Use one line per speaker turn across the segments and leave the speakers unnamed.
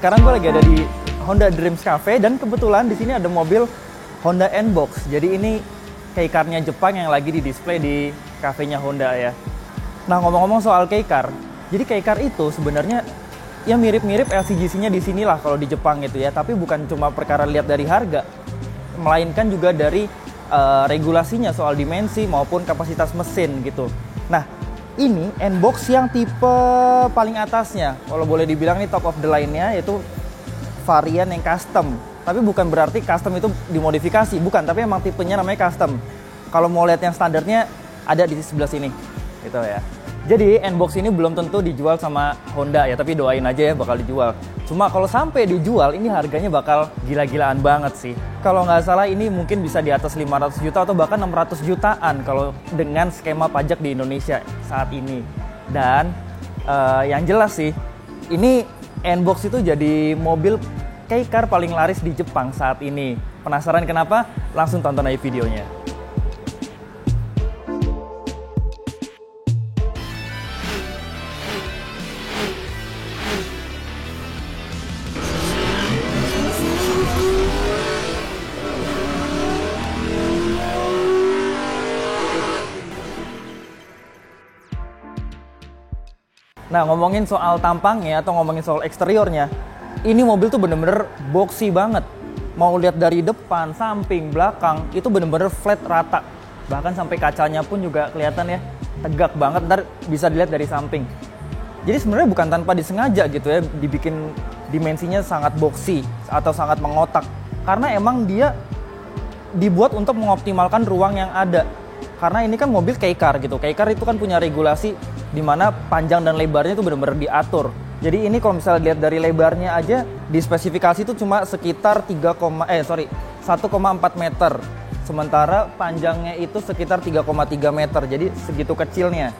sekarang gue lagi ada di Honda Dreams Cafe dan kebetulan di sini ada mobil Honda N-Box. Jadi ini keikarnya Jepang yang lagi di display di kafenya Honda ya. Nah, ngomong-ngomong soal keikar, jadi keikar itu sebenarnya ya mirip-mirip LCGC-nya di sinilah kalau di Jepang gitu ya. Tapi bukan cuma perkara lihat dari harga, melainkan juga dari regulasinya soal dimensi maupun kapasitas mesin gitu. Nah, ini N-Box yang tipe paling atasnya, kalau boleh dibilang ini top of the line-nya, yaitu varian yang custom. Tapi bukan berarti custom itu dimodifikasi, bukan, tapi emang tipenya namanya custom. Kalau mau lihat yang standarnya ada di sebelah sini gitu ya. Jadi N-Box ini belum tentu dijual sama Honda ya, tapi doain aja ya bakal dijual. Cuma kalau sampai dijual, ini harganya bakal gila-gilaan banget sih. Kalau nggak salah ini mungkin bisa di atas 500 juta atau bahkan 600 jutaan kalau dengan skema pajak di Indonesia saat ini. Dan yang jelas sih, ini N-Box itu jadi mobil keicar paling laris di Jepang saat ini. Penasaran kenapa? Langsung tonton aja videonya. Nah, ngomongin soal tampangnya atau ngomongin soal eksteriornya, ini mobil tuh bener-bener boxy banget. Mau lihat dari depan, samping, belakang, itu bener-bener flat rata. Bahkan sampai kacanya pun juga kelihatan ya, tegak banget, ntar bisa dilihat dari samping. Jadi sebenarnya bukan tanpa disengaja gitu ya, dibikin dimensinya sangat boxy atau sangat mengotak. Karena emang dia dibuat untuk mengoptimalkan ruang yang ada. Karena ini kan mobil keicar gitu. Keicar itu kan punya regulasi di mana panjang dan lebarnya itu benar-benar diatur. Jadi ini kalau misalnya lihat dari lebarnya aja, di spesifikasi itu cuma sekitar 1,4 meter. Sementara panjangnya itu sekitar 3,3 meter. Jadi segitu kecilnya.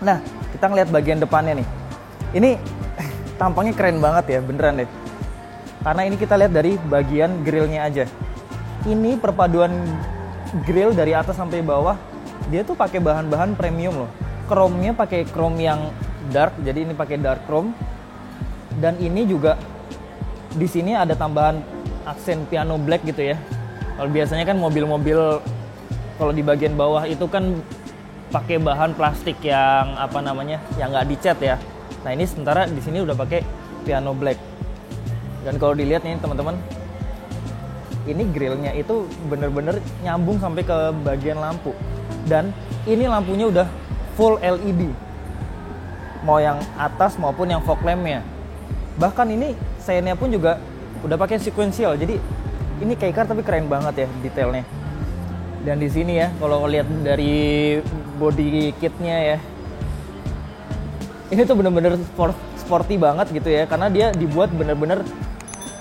Nah, kita ngeliat bagian depannya nih. Ini tampangnya keren banget ya, beneran deh. Karena ini kita lihat dari bagian grillnya aja. Ini perpaduan grill dari atas sampai bawah, dia tuh pakai bahan-bahan premium loh. Chrome-nya pakai chrome yang dark, jadi ini pakai dark chrome. Dan ini juga di sini ada tambahan aksen piano black gitu ya. Kalau biasanya kan mobil-mobil kalau di bagian bawah itu kan pakai bahan plastik yang yang nggak dicat ya. Nah, ini sementara di sini udah pakai piano black. Dan kalau dilihat nih teman-teman, ini grillnya itu bener-bener nyambung sampai ke bagian lampu. Dan ini lampunya udah full LED, mau yang atas maupun yang fog lamp-nya. Bahkan ini seinnya pun juga udah pakai sequential. Jadi ini keicar tapi keren banget ya detailnya. Dan di sini ya, kalau lihat dari body kitnya ya, ini tuh bener-bener sporty banget gitu ya, karena dia dibuat bener-bener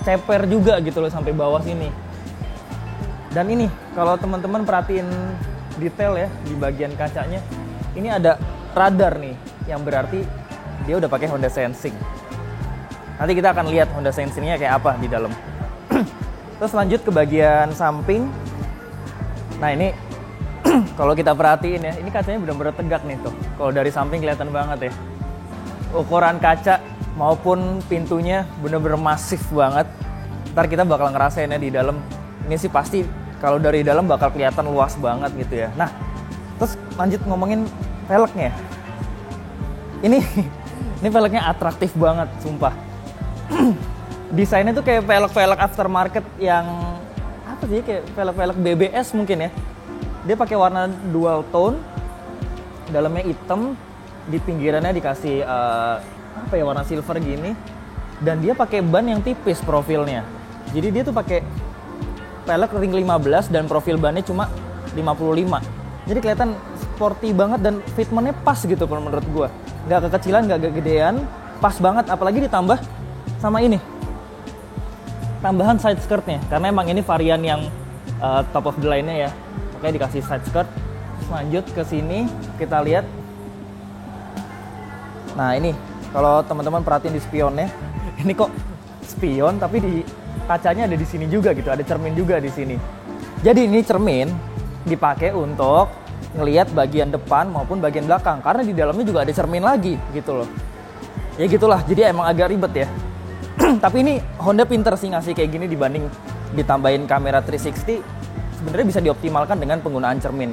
ceper juga gitu loh sampai bawah sini. Dan ini kalau teman-teman perhatiin detail ya di bagian kacanya, ini ada radar nih, yang berarti dia udah pakai Honda Sensing. Nanti kita akan lihat Honda Sensing-nya kayak apa di dalam. Terus lanjut ke bagian samping. Nah, ini kalau kita perhatiin ya, ini kacanya benar-benar tegak nih tuh. Kalau dari samping kelihatan banget ya. Ukuran kaca maupun pintunya benar-benar masif banget. Ntar kita bakal ngerasain ya di dalam. Ini sih pasti kalau dari dalam bakal kelihatan luas banget gitu ya. Nah, terus lanjut ngomongin velgnya. Ini velgnya atraktif banget, sumpah. Desainnya tuh kayak velg-velg aftermarket yang apa sih, kayak velg-velg BBS mungkin ya. Dia pakai warna dual tone, dalamnya hitam, di pinggirannya dikasih warna silver gini. Dan dia pakai ban yang tipis profilnya. Jadi dia tuh pakai velg ring 15 dan profil bannya cuma 55. Jadi kelihatan sporty banget dan fitmentnya pas gitu menurut gue. Nggak kekecilan, nggak kegedean, pas banget. Apalagi ditambah sama ini, tambahan side skirtnya. Karena emang ini varian yang top of the line-nya ya. Oke, dikasih side skirt. Lanjut ke sini kita lihat. Nah, ini kalau teman-teman perhatiin di spionnya, ini kok spion tapi di kacanya ada di sini juga gitu, ada cermin juga di sini. Jadi ini cermin dipakai untuk ngelihat bagian depan maupun bagian belakang, karena di dalamnya juga ada cermin lagi gitu loh. Ya gitulah, jadi emang agak ribet ya. Tapi ini Honda pinter sih ngasih kayak gini dibanding ditambahin kamera 360. Sebenarnya bisa dioptimalkan dengan penggunaan cermin.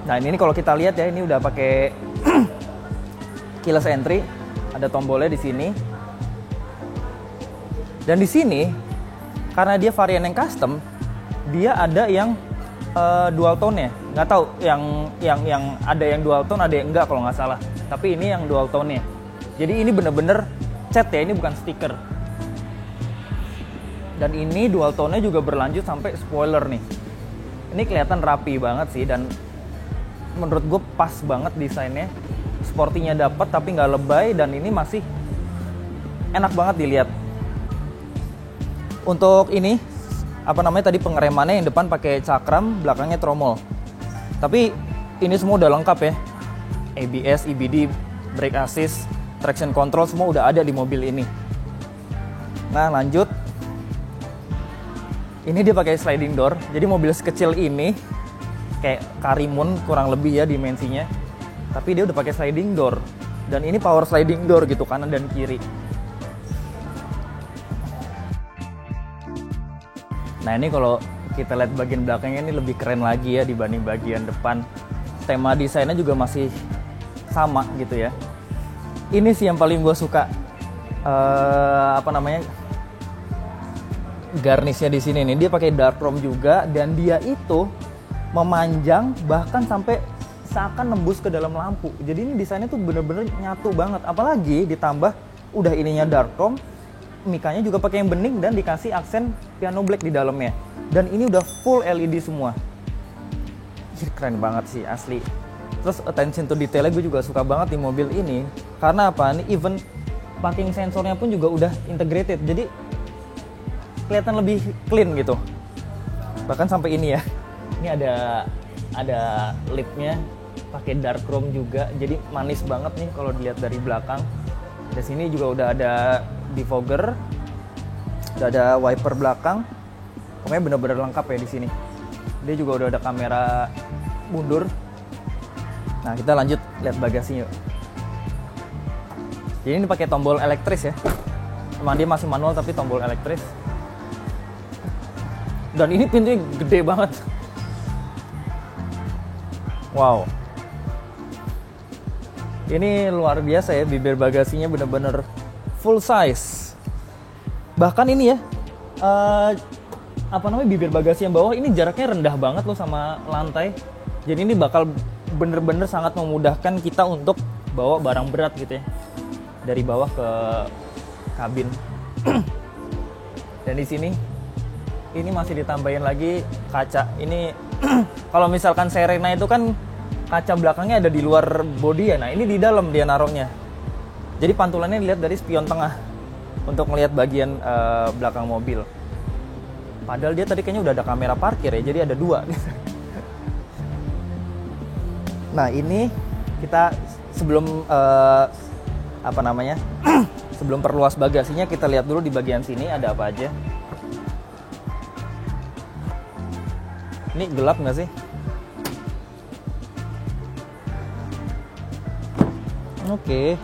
Nah ini kalau kita lihat ya, ini udah pakai keyless entry, ada tombolnya di sini. Dan di sini karena dia varian yang custom, dia ada yang dual tone ya. Nggak tahu yang ada yang dual tone, ada yang enggak kalau nggak salah. Tapi ini yang dual tone-nya. Jadi ini bener-bener cat ya, ini bukan stiker. Dan ini dual tone-nya juga berlanjut sampai spoiler nih. Ini kelihatan rapi banget sih, dan menurut gue pas banget desainnya. Sportinya dapat tapi nggak lebay, dan ini masih enak banget dilihat. Untuk ini apa namanya tadi, pengeremannya yang depan pakai cakram, belakangnya tromol. Tapi ini semua udah lengkap ya. ABS, EBD, brake assist, traction control semua udah ada di mobil ini. Nah lanjut. Ini dia pakai sliding door. Jadi mobil sekecil ini kayak Karimun kurang lebih ya dimensinya. Tapi dia udah pakai sliding door. Dan ini power sliding door gitu, kanan dan kiri. Nah ini kalau kita lihat bagian belakangnya ini lebih keren lagi ya dibanding bagian depan. Tema desainnya juga masih sama gitu ya. Ini sih yang paling gue suka. Apa namanya? Garnishnya di sini nih, dia pakai dark chrome juga, dan dia itu memanjang bahkan sampai seakan nembus ke dalam lampu. Jadi ini desainnya tuh bener-bener nyatu banget. Apalagi ditambah udah ininya dark chrome, mikanya juga pakai yang bening dan dikasih aksen piano black di dalamnya. Dan ini udah full LED semua. Keren banget sih asli. Terus attention to detailnya gue juga suka banget di mobil ini. Karena apa? Ini even parking sensornya pun juga udah integrated. Jadi kelihatan lebih clean gitu. Bahkan sampai ini ya. Ini ada lipnya pakai dark chrome juga. Jadi manis banget nih kalau dilihat dari belakang. Di sini juga udah ada defogger. Udah ada wiper belakang. Pokoknya bener-bener lengkap ya di sini. Dia juga udah ada kamera mundur. Nah, kita lanjut lihat bagasinya yuk. Jadi ini pakai tombol elektris ya. Emang dia masih manual tapi tombol elektris. Dan ini pintunya gede banget. Wow. Ini luar biasa ya, bibir bagasinya bener-bener full size. Bahkan ini ya, bibir bagasi yang bawah ini jaraknya rendah banget loh sama lantai. Jadi ini bakal bener-bener sangat memudahkan kita untuk bawa barang berat gitu ya. Dari bawah ke kabin. Dan di sini ini masih ditambahin lagi kaca. Ini kalau misalkan Serena itu kan kaca belakangnya ada di luar bodi ya. Nah ini di dalam dia naruhnya. Jadi pantulannya dilihat dari spion tengah untuk melihat bagian belakang mobil. Padahal dia tadi kayaknya udah ada kamera parkir ya. Jadi ada dua. Nah ini kita sebelum sebelum perluas bagasinya, kita lihat dulu di bagian sini ada apa aja. Ini gelap nggak sih? Oke.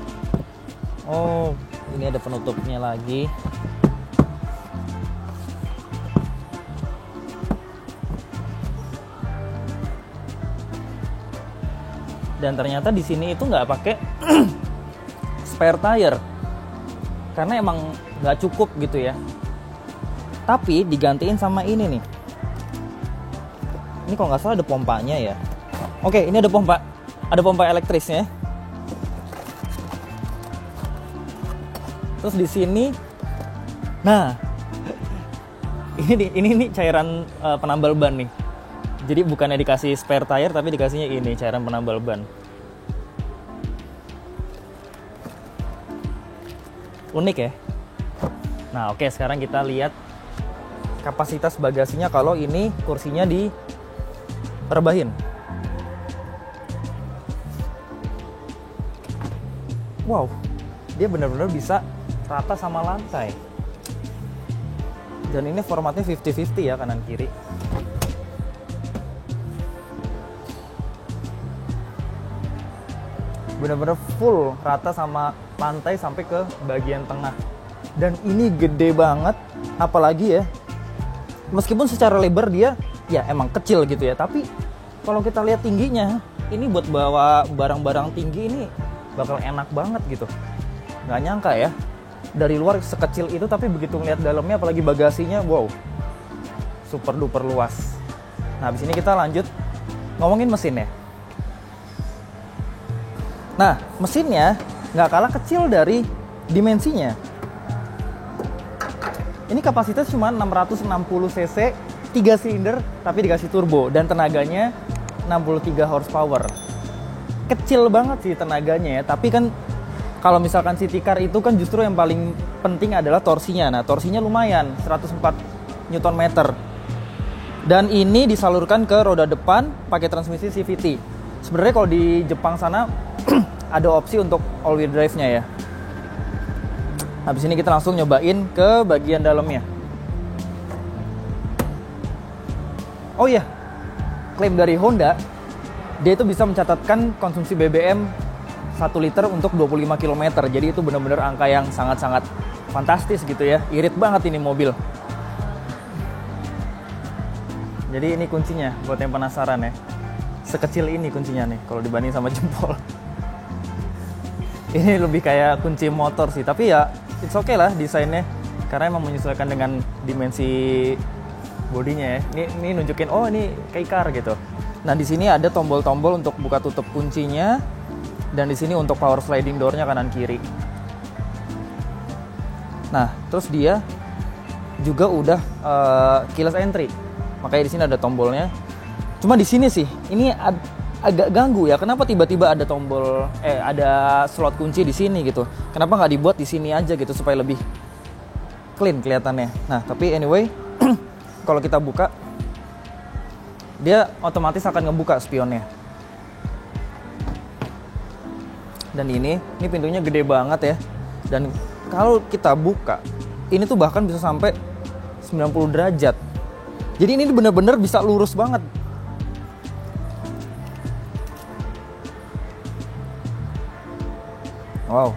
Oh, ini ada penutupnya lagi. Dan ternyata di sini itu nggak pakai spare tire, karena emang nggak cukup gitu ya. Tapi digantiin sama ini nih. Ini kalau nggak salah ada pompanya ya. Oke, ini ada pompa elektrisnya. Terus di sini, nah, ini cairan penambal ban nih. Jadi bukannya dikasih spare tire, tapi dikasihnya ini cairan penambal ban. Unik ya. Nah, oke, sekarang kita lihat kapasitas bagasinya kalau ini kursinya direbahin. Wow, dia benar-benar bisa rata sama lantai. Dan ini formatnya 50-50 ya, kanan kiri. Benar-benar full rata sama lantai sampai ke bagian tengah. Dan ini gede banget, apalagi ya, meskipun secara lebar dia ya emang kecil gitu ya, tapi kalau kita lihat tingginya, ini buat bawa barang-barang tinggi ini bakal enak banget gitu. Nggak nyangka ya, dari luar sekecil itu, tapi begitu ngeliat dalamnya, apalagi bagasinya, wow, super duper luas. Nah, habis ini kita lanjut ngomongin mesinnya. Nah, mesinnya nggak kalah kecil dari dimensinya. Ini kapasitas cuma 660 cc, 3 silinder, tapi dikasih turbo, dan tenaganya 63 horsepower. Kecil banget sih tenaganya ya, tapi kan kalau misalkan city car itu kan justru yang paling penting adalah torsinya. Nah, torsinya lumayan, 104 Nm. Dan ini disalurkan ke roda depan pakai transmisi CVT. Sebenarnya kalau di Jepang sana ada opsi untuk all wheel drive-nya ya. Habis ini kita langsung nyobain ke bagian dalamnya. Oh iya, klaim dari Honda, dia itu bisa mencatatkan konsumsi BBM 1 liter untuk 25 km. Jadi itu benar-benar angka yang sangat-sangat fantastis gitu ya. Irit banget ini mobil. Jadi ini kuncinya buat yang penasaran ya. Sekecil ini kuncinya nih kalau dibanding sama jempol. Ini lebih kayak kunci motor sih, tapi ya it's okay lah desainnya, karena emang menyesuaikan dengan dimensi bodinya ya. Ini nunjukin oh ini kayak car gitu. Nah, di sini ada tombol-tombol untuk buka tutup kuncinya, dan di sini untuk power sliding door-nya kanan kiri. Nah, terus dia juga udah keyless entry. Makanya di sini ada tombolnya. Cuma di sini sih, ini agak ganggu ya. Kenapa tiba-tiba ada tombol, ada slot kunci di sini gitu? Kenapa nggak dibuat di sini aja gitu supaya lebih clean kelihatannya? Nah, tapi anyway, kalau kita buka, dia otomatis akan ngebuka spionnya. Dan ini pintunya gede banget ya. Dan kalau kita buka, ini tuh bahkan bisa sampai 90 derajat. Jadi ini benar-benar bisa lurus banget. Wow.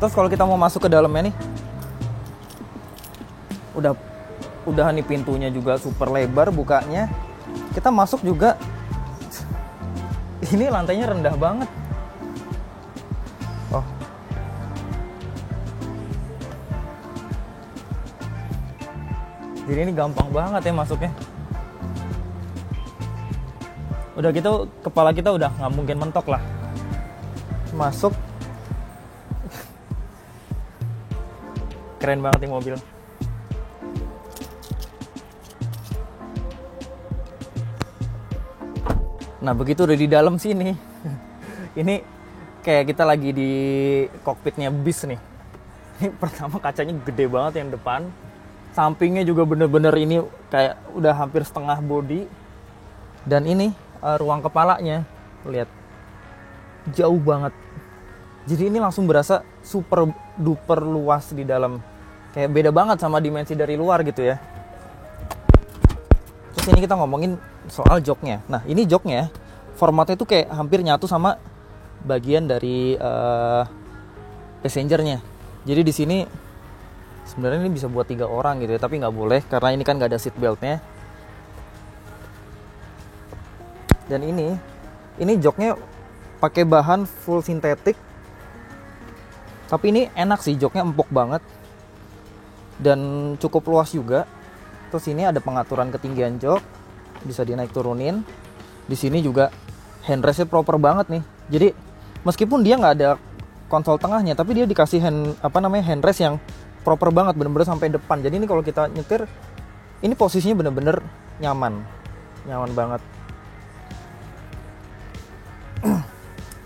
Terus kalau kita mau masuk ke dalamnya nih, udah nih pintunya juga super lebar bukanya. Kita masuk juga, ini lantainya rendah banget. Oh. Jadi ini gampang banget ya masuknya. Udah gitu kepala kita udah nggak mungkin mentok lah. Masuk. Keren banget nih mobil. Nah, begitu udah di dalam sini. Ini kayak kita lagi di kokpitnya bis nih. Ini pertama kacanya gede banget yang depan. Sampingnya juga bener-bener ini kayak udah hampir setengah body. Dan ini ruang kepalanya, lihat, jauh banget. Jadi ini langsung berasa super duper luas di dalam. Kayak beda banget sama dimensi dari luar gitu ya. Terus ini kita ngomongin soal joknya. Nah, ini joknya formatnya tuh kayak hampir nyatu sama bagian dari passengernya. Jadi di sini sebenarnya ini bisa buat 3 orang gitu ya, tapi nggak boleh karena ini kan nggak ada seat beltnya. Dan ini joknya pakai bahan full sintetik. Tapi ini enak sih, joknya empuk banget dan cukup luas juga. Terus ini ada pengaturan ketinggian jok, bisa dinaik turunin. Di sini juga handrestnya proper banget nih. Jadi meskipun dia nggak ada konsol tengahnya, tapi dia dikasih handrest yang proper banget, bener-bener sampai depan. Jadi ini kalau kita nyetir, ini posisinya bener-bener nyaman banget.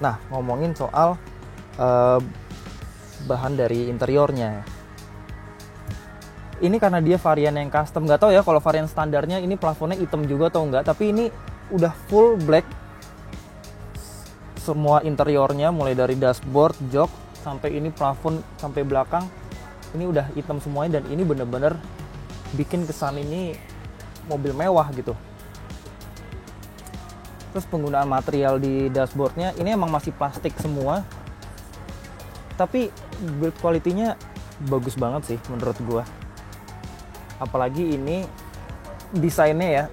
Nah, ngomongin soal bahan dari interiornya. Ini karena dia varian yang custom, nggak tahu ya kalau varian standarnya ini plafonnya hitam juga atau enggak, tapi ini udah full black. Semua interiornya mulai dari dashboard, jok, sampai ini plafon sampai belakang, ini udah hitam semuanya. Dan ini bener-bener bikin kesan ini mobil mewah gitu. Terus penggunaan material di dashboardnya ini emang masih plastik semua, tapi build quality-nya bagus banget sih menurut gua. Apalagi ini desainnya ya,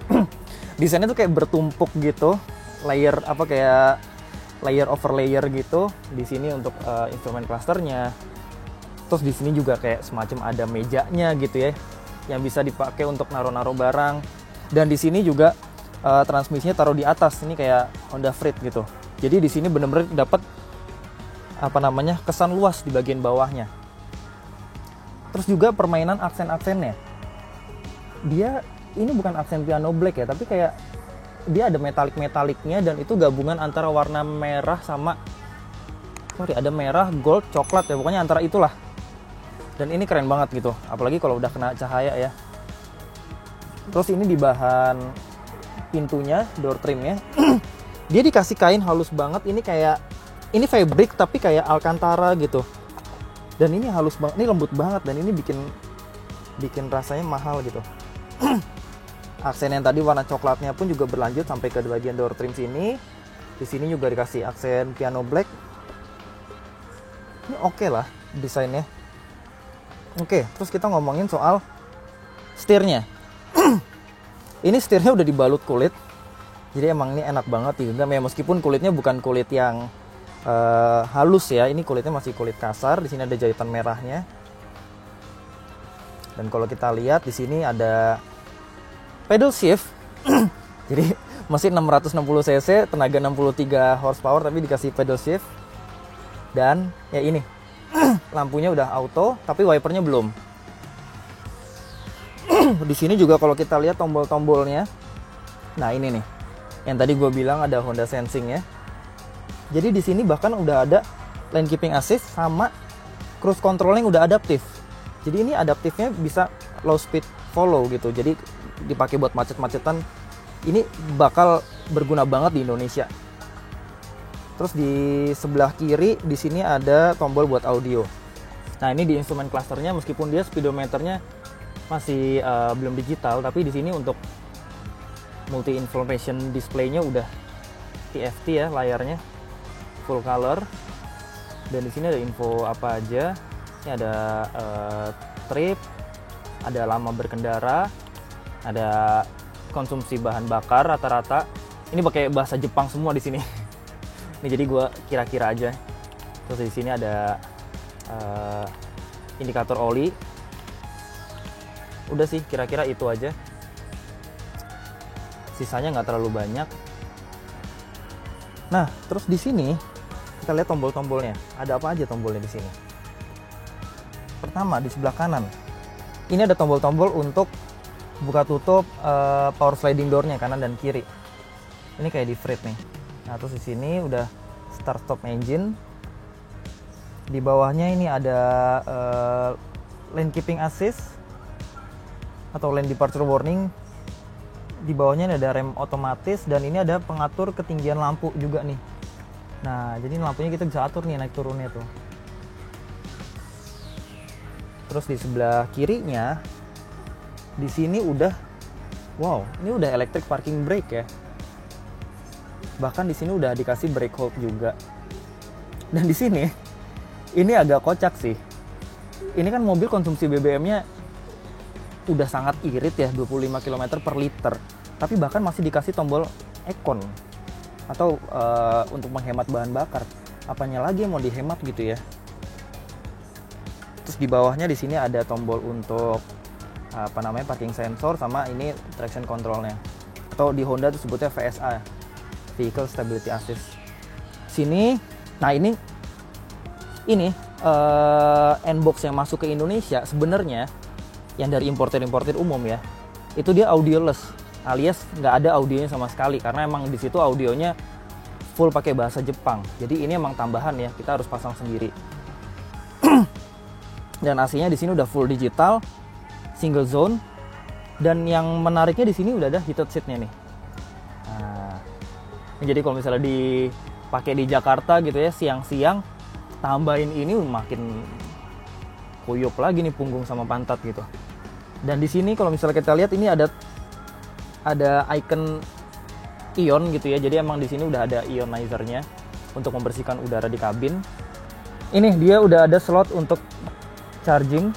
desainnya tuh kayak bertumpuk gitu, layer kayak layer over layer gitu. Di sini untuk instrumen clusternya. Terus di sini juga kayak semacam ada mejanya gitu ya, yang bisa dipakai untuk naruh-naruh barang. Dan di sini juga transmisinya taruh di atas, ini kayak Honda Freed gitu. Jadi di sini bener-bener dapat kesan luas di bagian bawahnya. Terus juga permainan aksen-aksennya, dia ini bukan aksen piano black ya, tapi kayak dia ada metalik-metaliknya, dan itu gabungan antara warna merah sama ada merah, gold, coklat ya, pokoknya antara itulah. Dan ini keren banget gitu, apalagi kalau udah kena cahaya ya. Terus ini di bahan pintunya, door trimnya dia dikasih kain halus banget. Ini fabric tapi kayak alcantara gitu, dan ini halus banget, ini lembut banget, dan ini bikin rasanya mahal gitu. Aksen yang tadi warna coklatnya pun juga berlanjut sampai ke bagian door trim sini. Di sini juga dikasih aksen piano black. Ini oke lah desainnya. Oke, terus kita ngomongin soal setirnya. Ini setirnya udah dibalut kulit, jadi emang ini enak banget digenggam ya, meskipun kulitnya bukan kulit yang halus ya, ini kulitnya masih kulit kasar. Di sini ada jahitan merahnya. Dan kalau kita lihat di sini ada pedal shift. Jadi mesin 660 cc, tenaga 63 horsepower, tapi dikasih pedal shift. Dan ya ini lampunya udah auto, tapi wipernya belum. Di sini juga kalau kita lihat tombol-tombolnya, nah ini nih, yang tadi gue bilang ada Honda Sensing ya. Jadi di sini bahkan udah ada lane keeping assist sama cruise controlling udah adaptif. Jadi ini adaptifnya bisa low speed follow gitu. Jadi dipakai buat macet-macetan. Ini bakal berguna banget di Indonesia. Terus di sebelah kiri di sini ada tombol buat audio. Nah ini di instrumen clusternya, meskipun dia speedometernya masih belum digital, tapi di sini untuk multi information display-nya udah TFT ya, layarnya full color. Dan di sini ada info apa aja. Ini ada trip, ada lama berkendara, ada konsumsi bahan bakar rata-rata. Ini pakai bahasa Jepang semua di sini. Ini jadi gue kira-kira aja. Terus di sini ada indikator oli. Udah sih, kira-kira itu aja. Sisanya nggak terlalu banyak. Nah, terus di sini kita lihat tombol-tombolnya. Ada apa aja tombolnya di sini? Pertama di sebelah kanan, ini ada tombol-tombol untuk buka tutup power sliding door-nya kanan dan kiri. Ini kayak di Freed nih. Nah, terus di sini udah start stop engine. Di bawahnya ini ada lane keeping assist atau lane departure warning. Di bawahnya ada rem otomatis, dan ini ada pengatur ketinggian lampu juga nih. Nah, jadi lampunya kita bisa atur nih naik turunnya tuh. Terus di sebelah kirinya, di sini udah, wow, ini udah electric parking brake ya. Bahkan di sini udah dikasih brake hold juga. Dan di sini, ini agak kocak sih. Ini kan mobil konsumsi BBM-nya udah sangat irit ya, 25 km per liter. Tapi bahkan masih dikasih tombol Econ atau untuk menghemat bahan bakar. Apanya lagi yang mau dihemat gitu ya. Terus di bawahnya di sini ada tombol untuk parking sensor, sama ini traction controlnya. Atau di Honda itu sebutnya VSA, Vehicle Stability Assist. Sini, nah ini N-Box yang masuk ke Indonesia sebenarnya yang dari importer umum ya, itu dia audioless, alias nggak ada audionya sama sekali, karena emang di situ audionya full pakai bahasa Jepang. Jadi ini emang tambahan ya, kita harus pasang sendiri. Dan AC-nya di sini udah full digital, single zone, dan yang menariknya di sini udah ada heated seat-nya nih. Nah, jadi kalau misalnya dipakai di Jakarta gitu ya, siang-siang tambahin ini makin kuyup lagi nih punggung sama pantat gitu. Dan di sini kalau misalnya kita lihat, ini ada icon ion gitu ya. Jadi emang di sini udah ada ionizernya untuk membersihkan udara di kabin. Ini dia udah ada slot untuk charging.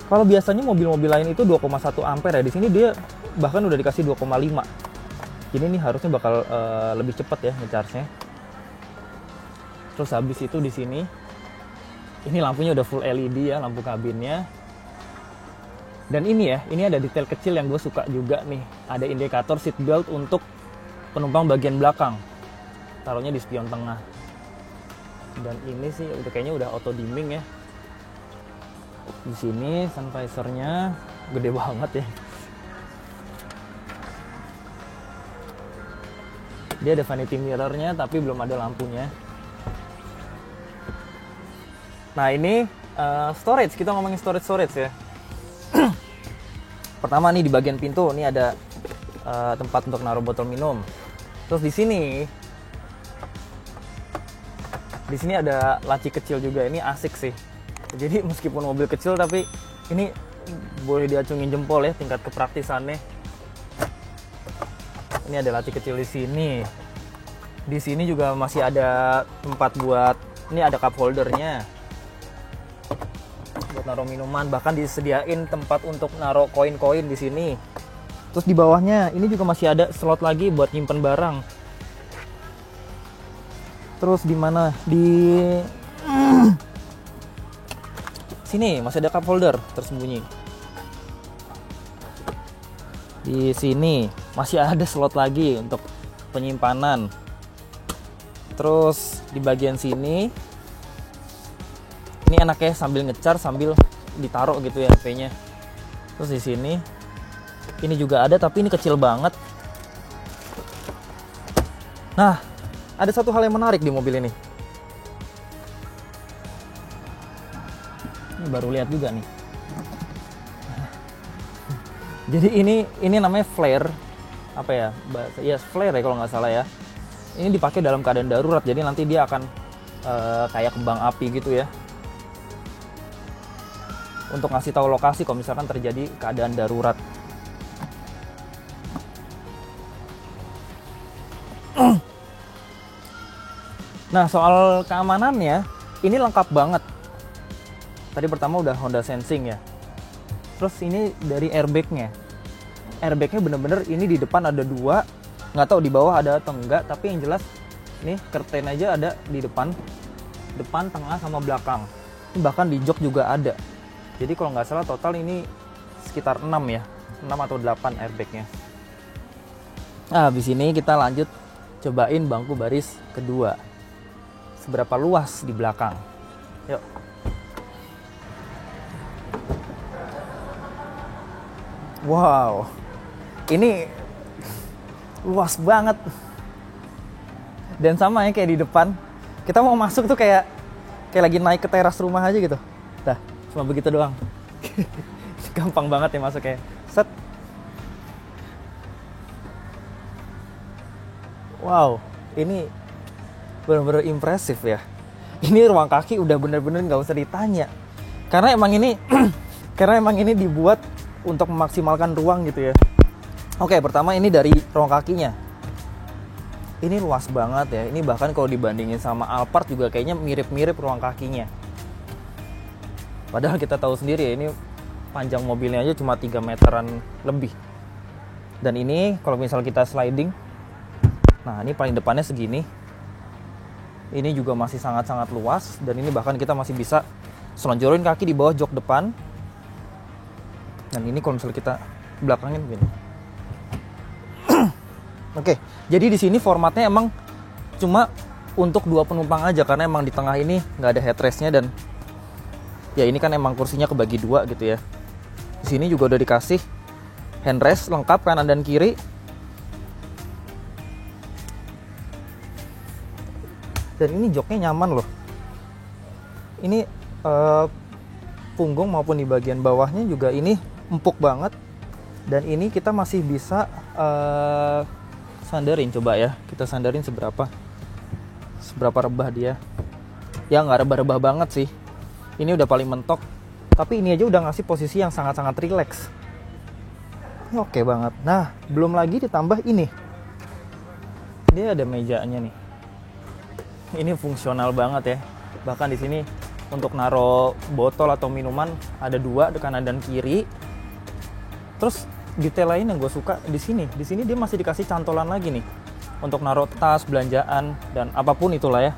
Kalau biasanya mobil-mobil lain itu 2,1 ampere ya, di sini dia bahkan udah dikasih 2,5. Jadi ini harusnya bakal lebih cepat ya ngecharge-nya. Terus habis itu di sini ini lampunya udah full LED ya, lampu kabinnya. Dan ini ya, ini ada detail kecil yang gue suka juga nih. Ada indikator seat belt untuk penumpang bagian belakang. Taruhnya di spion tengah. Dan ini sih udah kayaknya udah auto dimming ya. Di sini sun visor-nya gede banget ya. Dia ada vanity mirror-nya tapi belum ada lampunya. Nah ini storage, kita ngomongin storage ya. Pertama nih di bagian pintu ini ada tempat untuk naruh botol minum. Terus di sini ada laci kecil juga. Ini asik sih. Jadi meskipun mobil kecil tapi ini boleh diacungin jempol ya tingkat kepraktisannya. Ini ada laci kecil di sini. Di sini juga masih ada tempat buat, ini ada cup holdernya buat naruh minuman, bahkan disediain tempat untuk naruh koin-koin di sini. Terus di bawahnya ini juga masih ada slot lagi buat nyimpen barang. Terus di mana? Di sini masih ada cup holder tersembunyi. Di sini masih ada slot lagi untuk penyimpanan. Terus di bagian sini ini enaknya sambil ngecar sambil ditaruh gitu ya HP-nya. Terus di sini ini juga ada tapi ini kecil banget. Nah, ada satu hal yang menarik di mobil ini. Ini baru lihat juga nih. Jadi ini namanya flare. Apa ya? Ya flare ya kalau nggak salah ya. Ini dipakai dalam keadaan darurat. Jadi nanti dia akan kayak kembang api gitu ya. Untuk ngasih tahu lokasi kalau misalkan terjadi keadaan darurat. Nah, soal keamanannya ini lengkap banget. Tadi pertama udah Honda Sensing ya. Terus ini dari airbagnya. Airbagnya bener-bener ini di depan ada 2. Nggak tahu di bawah ada atau enggak. Tapi yang jelas nih curtain aja ada di depan. Depan, tengah, sama belakang. Ini bahkan di jok juga ada. Jadi kalau nggak salah total ini sekitar 6 ya. 6 atau 8 airbagnya. Nah, habis ini kita lanjut cobain bangku baris kedua. Seberapa luas di belakang. Yuk. Wow. Ini luas banget. Dan sama ya kayak di depan. Kita mau masuk tuh kayak lagi naik ke teras rumah aja gitu. Dah. Cuma begitu doang. Gampang banget ya masuknya. Set. Wow, ini benar-benar impresif ya. Ini ruang kaki udah bener-bener nggak usah ditanya. Karena emang ini dibuat untuk memaksimalkan ruang gitu ya. Oke, pertama ini dari ruang kakinya. Ini luas banget ya. Ini bahkan kalau dibandingin sama Alphard juga kayaknya mirip-mirip ruang kakinya. Padahal kita tahu sendiri ya, ini panjang mobilnya aja cuma 3 meteran lebih. Dan ini kalau misal kita sliding, nah ini paling depannya segini. Ini juga masih sangat-sangat luas. Dan ini bahkan kita masih bisa selonjorin kaki di bawah jok depan. Dan ini kalau misal kita belakangin begini. Oke, jadi di sini formatnya emang cuma untuk 2 penumpang aja. Karena emang di tengah ini nggak ada headrestnya dan ya ini kan emang kursinya kebagi 2 gitu ya. Di sini juga udah dikasih handrest lengkap kanan dan kiri. Dan ini joknya nyaman loh. Ini punggung maupun di bagian bawahnya juga ini empuk banget. Dan ini kita masih bisa sandarin, coba ya. Kita sandarin seberapa rebah dia. Ya nggak rebah-rebah banget sih. Ini udah paling mentok. Tapi ini aja udah ngasih posisi yang sangat-sangat rileks. Ini oke banget. Nah, belum lagi ditambah ini. Dia ada mejanya nih. Ini fungsional banget ya. Bahkan di sini untuk naruh botol atau minuman ada 2 di kanan dan kiri. Terus detail lain yang gue suka di sini. Di sini dia masih dikasih cantolan lagi nih untuk naruh tas, belanjaan dan apapun itulah ya.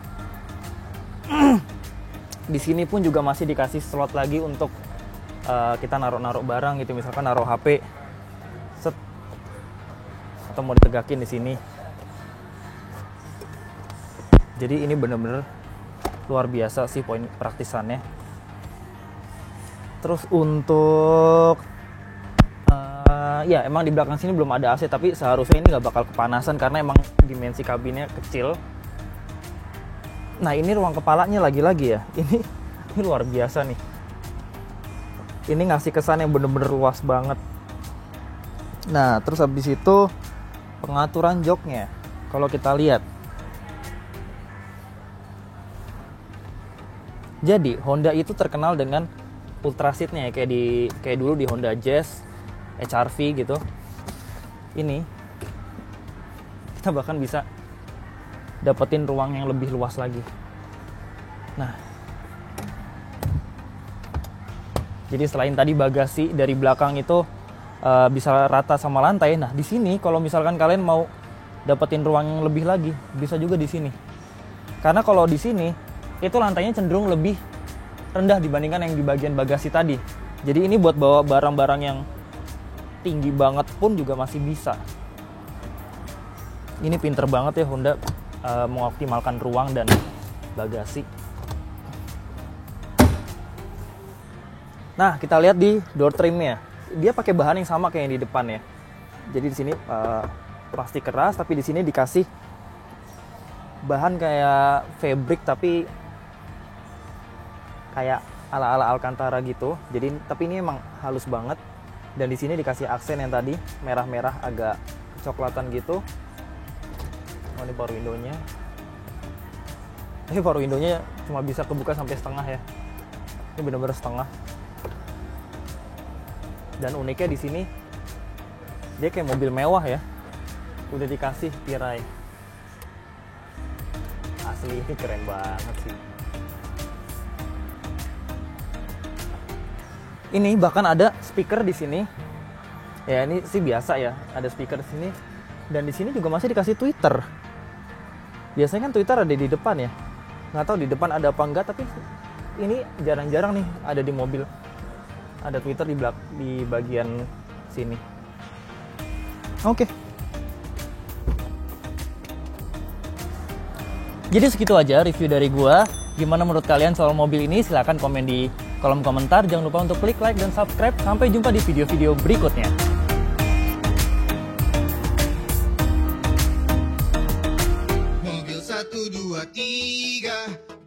Di sini pun juga masih dikasih slot lagi untuk kita naruh barang gitu, misalkan naruh HP, set, atau mau ditegakin di sini. Jadi ini bener-bener luar biasa sih poin praktisannya. Terus untuk ya emang di belakang sini belum ada AC, tapi seharusnya ini nggak bakal kepanasan karena emang dimensi kabinnya kecil. Nah ini ruang kepalanya lagi-lagi ya, ini luar biasa nih. Ini ngasih kesan yang bener-bener luas banget. Nah terus habis itu pengaturan joknya, kalau kita lihat. Jadi Honda itu terkenal dengan ultra seatnya ya, kayak dulu di Honda Jazz, HR-V gitu. Ini kita bahkan bisa dapetin ruang yang lebih luas lagi. Nah, jadi selain tadi bagasi dari belakang itu bisa rata sama lantai. Nah, di sini kalau misalkan kalian mau dapetin ruang yang lebih lagi, bisa juga di sini. Karena kalau di sini itu lantainya cenderung lebih rendah dibandingkan yang di bagian bagasi tadi. Jadi ini buat bawa barang-barang yang tinggi banget pun juga masih bisa. Ini pinter banget ya Honda mengoptimalkan ruang dan bagasi. Nah, kita lihat di door trimnya. Dia pakai bahan yang sama kayak yang di depan ya. Jadi di sini plastik keras, tapi di sini dikasih bahan kayak fabric tapi kayak ala-ala Alcantara gitu. Jadi tapi ini emang halus banget. Dan di sini dikasih aksen yang tadi merah-merah agak coklatan gitu. Oh, ini power window-nya. Ini power window-nya cuma bisa kebuka sampai setengah ya. Ini benar-benar setengah. Dan uniknya di sini dia kayak mobil mewah ya. Udah dikasih tirai. Asli ini keren banget sih. Ini bahkan ada speaker di sini. Ya ini sih biasa ya, ada speaker di sini. Dan di sini juga masih dikasih tweeter. Biasanya kan tweeter ada di depan ya. Nggak tahu di depan ada apa enggak, tapi ini jarang-jarang nih ada di mobil. Ada tweeter di bagian sini. Oke. Jadi segitu aja review dari gua. Gimana menurut kalian soal mobil ini? Silahkan komen di kolom komentar. Jangan lupa untuk klik like dan subscribe. Sampai jumpa di video-video berikutnya.
Mobil 1, 2, 3